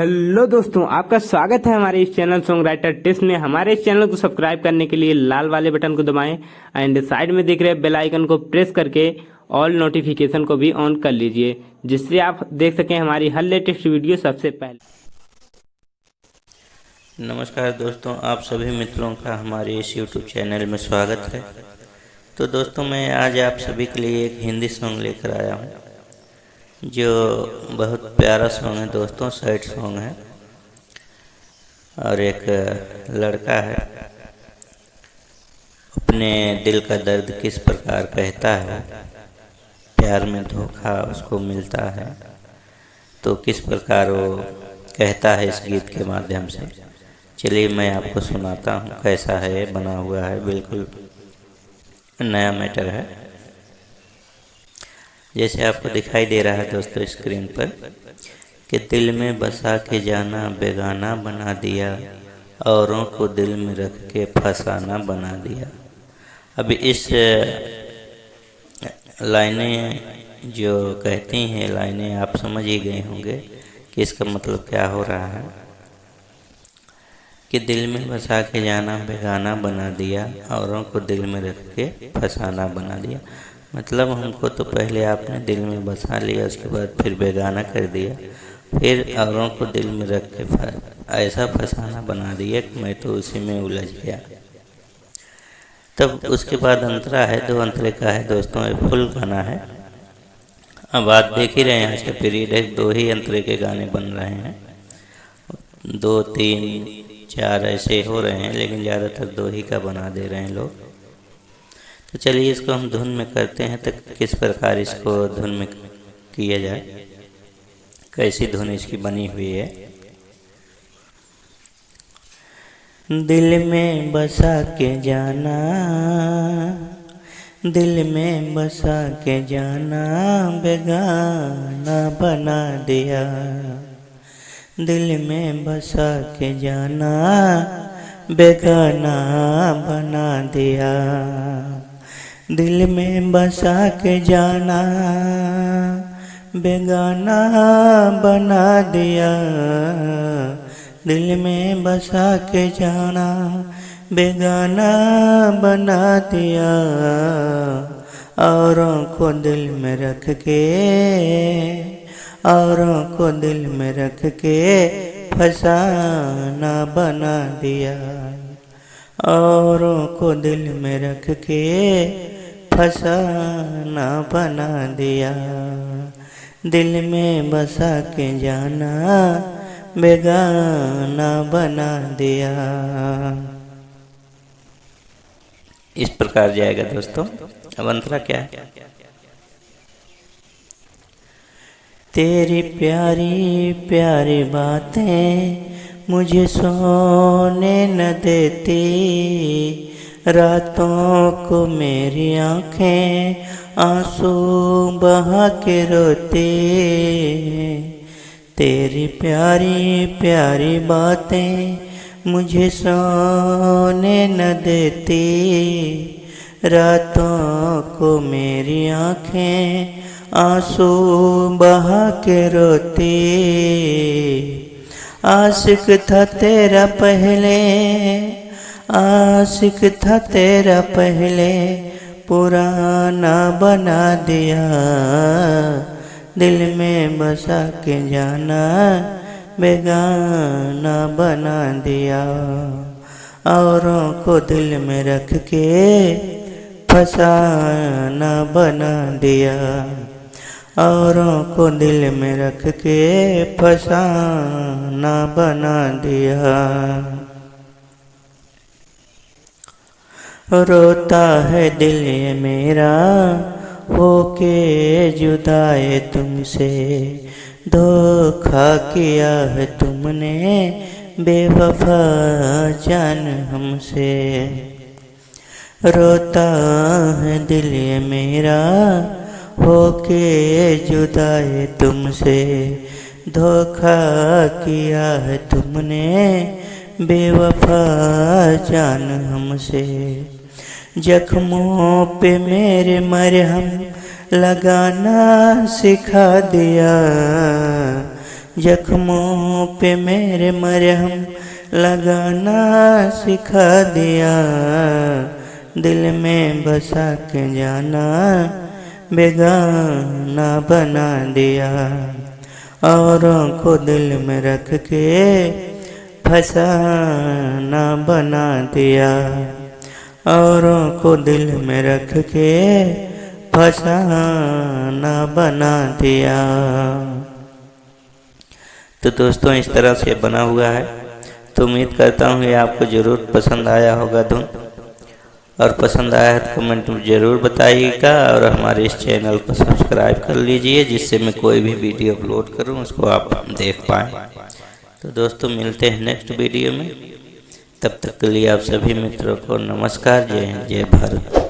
Hello दोस्तों, आपका स्वागत है हमारे इस चैनल सॉन्ग राइटर टिप्स में। हमारे इस चैनल को सब्सक्राइब करने के लिए लाल वाले बटन को दबाएं एंड साइड में दिख रहे बेल आइकन को प्रेस करके ऑल नोटिफिकेशन को भी ऑन कर लीजिए, जिससे आप देख सकें हमारी हर लेटेस्ट वीडियो सबसे पहले। नमस्कार दोस्तों, आप सभी मित्रों का हमारे इस YouTube चैनल में स्वागत है। तो दोस्तों, मैं आज आप सभी के लिए एक हिंदी सॉन्ग लेकर आया हूँ जो बहुत प्यारा सॉन्ग है दोस्तों, सैड सॉन्ग है। और एक लड़का है, अपने दिल का दर्द किस प्रकार कहता है, प्यार में धोखा उसको मिलता है तो किस प्रकार वो कहता है इस गीत के माध्यम से। चलिए मैं आपको सुनाता हूँ कैसा है, बना हुआ है, बिल्कुल नया मैटर है। जैसे आपको दिखाई दे रहा है दोस्तों स्क्रीन पर कि दिल में बसा के जाना बेगाना बना दिया, औरों को दिल में रख के फसाना बना दिया। अभी इस लाइनें जो कहती हैं, लाइनें आप समझ ही गए होंगे कि इसका मतलब क्या हो रहा है कि दिल में बसा के जाना बेगाना बना दिया, औरों को दिल में रख के फसाना बना दिया। मतलब हमको तो पहले आपने दिल में बसा लिया, उसके बाद फिर बेगाना कर दिया, फिर औरों को दिल में रख के ऐसा फसाना बना दिया कि मैं तो उसी में उलझ गया। तब उसके बाद अंतरा है, 2 अंतरे का है दोस्तों, ये फुल गाना है। अब आप देख ही रहे हैं आज का पीरियड है, 2 ही अंतरे के गाने बन रहे हैं, 2, 3, 4 ऐसे हो रहे हैं, लेकिन ज़्यादातर 2 ही का बना दे रहे हैं लोग। तो चलिए इसको हम धुन में करते हैं, तो किस प्रकार इसको धुन में किया जाए, कैसी धुन इसकी बनी हुई है। दिल में बसा के जाना, दिल में बसा के जाना बेगाना बना दिया, दिल में बसा के जाना बेगाना बना दिया, दिल में बसा के जाना बेगाना बना दिया, दिल में बसा के जाना बेगाना बना दिया, औरों को दिल में रख के, औरों को दिल में रख के फसाना बना दिया, औरों को दिल में रख के फसाना बना दिया, दिल में बसा के जाना बेगाना बना दिया। इस प्रकार जाएगा दोस्तों। अब अंतरा क्या है? तेरी प्यारी प्यारी बातें मुझे सोने न देती, रातों को मेरी आँखें आंसू बहा के रोती, तेरी प्यारी प्यारी बातें मुझे सोने न देती, रातों को मेरी आँखें आंसू बहा के रोती, आशिक था तेरा पहले, आशिक था तेरा पहले, पुराना बना दिया, दिल में बसा के जाना बेगाना बना दिया, औरों को दिल में रख के फसाना बना दिया, औरों को दिल में रख के फसाना बना दिया। रोता है दिल ये मेरा होके जुदाए तुमसे, धोखा किया है तुमने बेवफा जान हमसे, रोता है दिल ये मेरा होके जुदाए तुमसे, धोखा किया है तुमने बेवफा जान हमसे, जख्मों पे मेरे मरहम लगाना सिखा दिया, जख्मों पे मेरे मरहम लगाना सिखा दिया, दिल में बसा के जाना बेगाना बना दिया, औरों को दिल में रख के फसाना बना दिया, औरों को दिल में रख के फसाना बना दिया। तो दोस्तों इस तरह से बना हुआ है। तो उम्मीद करता हूँ ये आपको ज़रूर पसंद आया होगा धुन, और पसंद आया तो कमेंट में ज़रूर बताइएगा, और हमारे इस चैनल को सब्सक्राइब कर लीजिए, जिससे मैं कोई भी वीडियो अपलोड करूँ उसको आप देख पाएँ। तो दोस्तों मिलते हैं नेक्स्ट वीडियो में, तब तक के लिए आप सभी मित्रों को नमस्कार। जय हिंद, जय भारत।